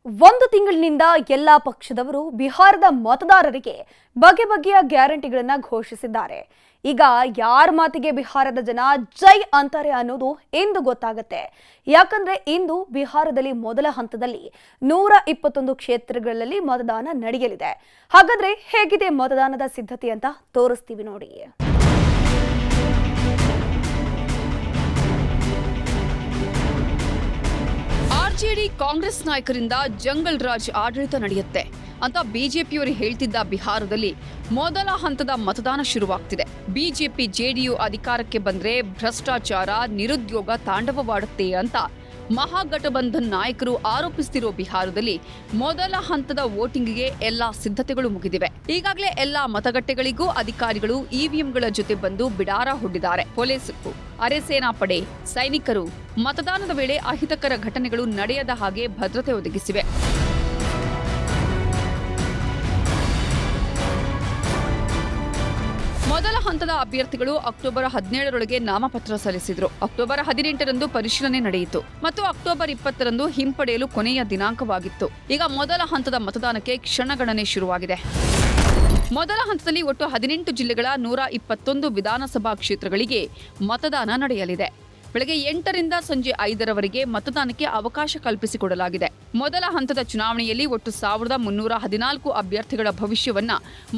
ಒಂದು ತಿಂಗಳಿನಿಂದ ಎಲ್ಲಾ ಪಕ್ಷದವರು ಬಿಹಾರದ ಮತದಾರರಿಗೆ ಬಗೆ ಬಗೆಯ ಗ್ಯಾರಂಟಿಗಳನ್ನು ಘೋಷಿಸಿದ್ದಾರೆ. ಈಗ ಯಾರ ಮಾತಿಗೆ ಬಿಹಾರದ ಜನ ಜೈ ಅಂತಾರೆ ಅನ್ನೋದು ಇಂದು ಗೊತ್ತಾಗುತ್ತೆ. ಯಾಕಂದ್ರೆ ಇಂದು ಬಿಹಾರದಲ್ಲಿ ಮೊದಲ ಹಂತದಲ್ಲಿ 121 ಕ್ಷೇತ್ರಗಳಲ್ಲಿ ಮತದಾನ ನಡೆಯಲಿದೆ. ಹಾಗಾದ್ರೆ ಹೇಗಿದೆ ಮತದಾನದ ಸಿದ್ಧತೆ ಅಂತ ತೋರಿಸ್ತೀವಿ ನೋಡಿ. ಆರ್ಜೆಡಿ ಕಾಂಗ್ರೆಸ್ ನಾಯಕರಿಂದ ಜಂಗಲ್ ರಾಜ್ ಆಡಳಿತ ನಡೆಯುತ್ತೆ ಅಂತ ಬಿಜೆಪಿಯವರು ಹೇಳ್ತಿದ್ದ ಬಿಹಾರದಲ್ಲಿ ಮೊದಲ ಹಂತದ ಮತದಾನ ಶುರುವಾಗ್ತಿದೆ. ಬಿಜೆಪಿ ಜೆಡಿಯು ಅಧಿಕಾರಕ್ಕೆ ಬಂದ್ರೆ ಭ್ರಷ್ಟಾಚಾರ, ನಿರುದ್ಯೋಗ ತಾಂಡವವಾಡುತ್ತೆ ಅಂತ ಮಹಾಗಠಬಂಧನ್ ನಾಯಕರು ಆರೋಪಿಸುತ್ತಿರೋ ಬಿಹಾರದಲ್ಲಿ ಮೊದಲ ಹಂತದ ವೋಟಿಂಗ್ಗೆ ಎಲ್ಲಾ ಸಿದ್ಧತೆಗಳು ಮುಗಿದಿವೆ. ಈಗಾಗಲೇ ಎಲ್ಲಾ ಮತಗಟ್ಟೆಗಳಿಗೂ ಅಧಿಕಾರಿಗಳು ಇವಿಎಂಗಳ ಜೊತೆ ಬಂದು ಬಿಡಾರ ಹೂಡಿದ್ದಾರೆ. ಪೊಲೀಸರು, ಅರೆಸೇನಾ ಪಡೆ, ಸೈನಿಕರು ಮತದಾನದ ವೇಳೆ ಅಹಿತಕರ ಘಟನೆಗಳು ನಡೆಯದ ಹಾಗೆ ಭದ್ರತೆ ಒದಗಿಸಿವೆ. ಮೊದಲ ಹಂತದ ಅಭ್ಯರ್ಥಿಗಳು ಅಕ್ಟೋಬರ್ 17ರೊಳಗೆ ನಾಮಪತ್ರ ಸಲ್ಲಿಸಿದ್ರು. ಅಕ್ಟೋಬರ್ 18ರಂದು ಪರಿಶೀಲನೆ ನಡೆಯಿತು ಮತ್ತು ಅಕ್ಟೋಬರ್ 20ರಂದು ಹಿಂಪಡೆಯಲು ಕೊನೆಯ ದಿನಾಂಕವಾಗಿತ್ತು. ಈಗ ಮೊದಲ ಹಂತದ ಮತದಾನಕ್ಕೆ ಕ್ಷಣಗಣನೆ ಶುರುವಾಗಿದೆ. ಮೊದಲ ಹಂತದಲ್ಲಿ ಒಟ್ಟು 18 ಜಿಲ್ಲೆಗಳ 121 ವಿಧಾನಸಭಾ ಕ್ಷೇತ್ರಗಳಿಗೆ ಮತದಾನ ನಡೆಯಲಿದೆ. ಬೆಳಗ್ಗೆ 8ರಿಂದ ಸಂಜೆ 5ರವರೆಗೆ ಮತದಾನಕ್ಕೆ ಅವಕಾಶ ಕಲ್ಪಿಸಿಕೊಡಲಾಗಿದೆ. ಮೊದಲ ಹಂತದ ಚುನಾವಣೆಯಲ್ಲಿ ಒಟ್ಟು 1314 ಅಭ್ಯರ್ಥಿಗಳ ಭವಿಷ್ಯವನ್ನ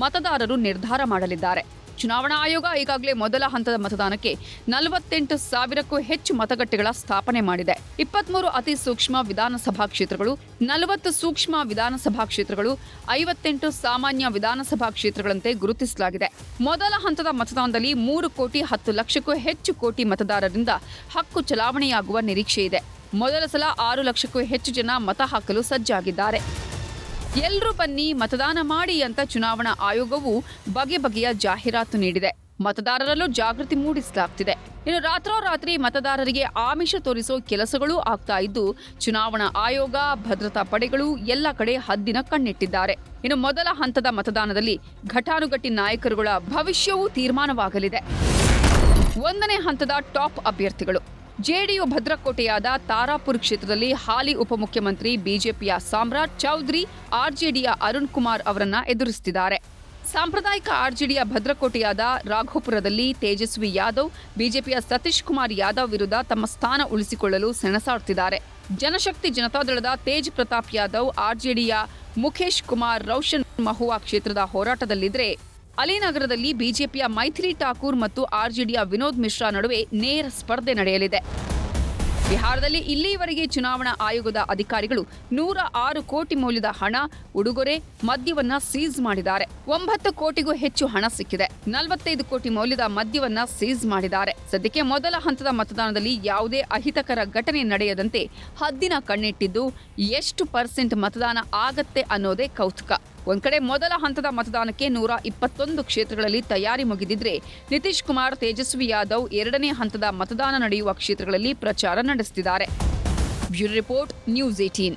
ಮತದಾರರು ನಿರ್ಧಾರ ಮಾಡಲಿದ್ದಾರೆ. ಚುನಾವಣಾ ಆಯೋಗ ಈಗಾಗಲೇ ಮೊದಲ ಹಂತದ ಮತದಾನಕ್ಕೆ 48,000ಕ್ಕೂ ಹೆಚ್ಚು ಮತಗಟ್ಟೆಗಳ ಸ್ಥಾಪನೆ ಮಾಡಿದೆ. 23 ಅತಿ ಸೂಕ್ಷ್ಮ ವಿಧಾನಸಭಾ ಕ್ಷೇತ್ರಗಳು, 40 ಸೂಕ್ಷ್ಮ ವಿಧಾನಸಭಾ ಕ್ಷೇತ್ರಗಳು, 58 ಸಾಮಾನ್ಯ ವಿಧಾನಸಭಾ ಕ್ಷೇತ್ರಗಳಂತೆ ಗುರುತಿಸಲಾಗಿದೆ. ಮೊದಲ ಹಂತದ ಮತದಾನದಲ್ಲಿ 3,10,00,000ಕ್ಕೂ ಹೆಚ್ಚು ಕೋಟಿ ಮತದಾರರಿಂದ ಹಕ್ಕು ಚಲಾವಣೆಯಾಗುವ ನಿರೀಕ್ಷೆ ಇದೆ. ಮೊದಲ ಸಲ 6 ಲಕ್ಷಕ್ಕೂ ಹೆಚ್ಚು ಜನ ಮತ ಹಾಕಲು ಸಜ್ಜಾಗಿದ್ದಾರೆ. ಎಲ್ಲರೂ ಬನ್ನಿ ಮತದಾನ ಮಾಡಿ ಅಂತ ಚುನಾವಣಾ ಆಯೋಗವು ಬಗೆ ಬಗೆಯ ಜಾಹೀರಾತು ನೀಡಿದೆ. ಮತದಾರರಲ್ಲೂ ಜಾಗೃತಿ ಮೂಡಿಸಲಾಗ್ತಿದೆ. ಇನ್ನು ರಾತ್ರೋರಾತ್ರಿ ಮತದಾರರಿಗೆ ಆಮಿಷ ತೋರಿಸೋ ಕೆಲಸಗಳೂ ಆಗ್ತಾ ಇದ್ದು, ಚುನಾವಣಾ ಆಯೋಗ, ಭದ್ರತಾ ಪಡೆಗಳು ಎಲ್ಲ ಕಡೆ ಹದ್ದಿನ ಕಣ್ಣಿಟ್ಟಿದ್ದಾರೆ. ಇನ್ನು ಮೊದಲ ಹಂತದ ಮತದಾನದಲ್ಲಿ ಘಟಾನುಘಟಿ ನಾಯಕರುಗಳ ಭವಿಷ್ಯವೂ ತೀರ್ಮಾನವಾಗಲಿದೆ. 1ನೇ ಹಂತದ ಟಾಪ್ ಅಭ್ಯರ್ಥಿಗಳು. ಜೆಡಿಯು ಭದ್ರಕೋಟೆಯಾದ ತಾರಾಪುರ್ ಕ್ಷೇತ್ರದಲ್ಲಿ ಹಾಲಿ ಉಪಮುಖ್ಯಮಂತ್ರಿ ಬಿಜೆಪಿಯ ಸಾಮ್ರಾಟ್ ಚೌಧರಿ ಆರ್ಜೆಡಿಯ ಅರುಣ್ ಕುಮಾರ್ ಅವರನ್ನ ಎದುರಿಸುತ್ತಿದ್ದಾರೆ. ಸಾಂಪ್ರದಾಯಿಕ ಆರ್ಜೆಡಿಯ ಭದ್ರಕೋಟೆಯಾದ ರಾಘೋಪುರದಲ್ಲಿ ತೇಜಸ್ವಿ ಯಾದವ್ ಬಿಜೆಪಿಯ ಸತೀಶ್ ಕುಮಾರ್ ಯಾದವ್ ವಿರುದ್ಧ ತಮ್ಮ ಸ್ಥಾನ ಉಳಿಸಿಕೊಳ್ಳಲು ಸೆಣಸಾಡುತ್ತಿದ್ದಾರೆ. ಜನಶಕ್ತಿ ಜನತಾದಳದ ತೇಜ್ ಪ್ರತಾಪ್ ಯಾದವ್ ಆರ್ಜೆಡಿಯ ಮುಖೇಶ್ ಕುಮಾರ್ ರೋಷನ್ ಮಹುವಾ ಕ್ಷೇತ್ರದ ಹೋರಾಟದಲ್ಲಿದ್ದರೆ, ಅಲಿನಗರದಲ್ಲಿ ಬಿಜೆಪಿಯ ಮೈಥಿಲಿ ಠಾಕೂರ್ ಮತ್ತು ಆರ್ಜೆಡಿಯ ವಿನೋದ್ ಮಿಶ್ರಾ ನಡುವೆ ನೇರ ಸ್ಪರ್ಧೆ ನಡೆಯಲಿದೆ. ಬಿಹಾರದಲ್ಲಿ ಇಲ್ಲಿಯವರೆಗೆ ಚುನಾವಣಾ ಆಯೋಗದ ಅಧಿಕಾರಿಗಳು 106 ಕೋಟಿ ಮೌಲ್ಯದ ಹಣ, ಉಡುಗೊರೆ, ಮದ್ಯವನ್ನ ಸೀಸ್ ಮಾಡಿದ್ದಾರೆ. 9 ಕೋಟಿಗೂ ಹೆಚ್ಚು ಹಣ ಸಿಕ್ಕಿದೆ. 45 ಕೋಟಿ ಮೌಲ್ಯದ ಮದ್ಯವನ್ನ ಸೀಸ್ ಮಾಡಿದ್ದಾರೆ. ಸದ್ಯಕ್ಕೆ ಮೊದಲ ಹಂತದ ಮತದಾನದಲ್ಲಿ ಯಾವುದೇ ಅಹಿತಕರ ಘಟನೆ ನಡೆಯದಂತೆ ಹದ್ದಿನ ಕಣ್ಣಿಟ್ಟಿದ್ದು, ಎಷ್ಟು % ಮತದಾನ ಆಗತ್ತೆ ಅನ್ನೋದೇ ಕೌತುಕ. ಒಂದ್ ಕಡೆ ಮೊದಲ ಹಂತದ ಮತದಾನಕ್ಕೆ 121 ಕ್ಷೇತ್ರಗಳಲ್ಲಿ ತಯಾರಿ ಮುಗಿದಿದ್ರೆ, ನಿತೀಶ್ ಕುಮಾರ್, ತೇಜಸ್ವಿ ಯಾದವ್ 2ನೇ ಹಂತದ ಮತದಾನ ನಡೆಯುವ ಕ್ಷೇತ್ರಗಳಲ್ಲಿ ಪ್ರಚಾರ ನಡೆಸುತ್ತಿದ್ದಾರೆ. Bureau report, news 18.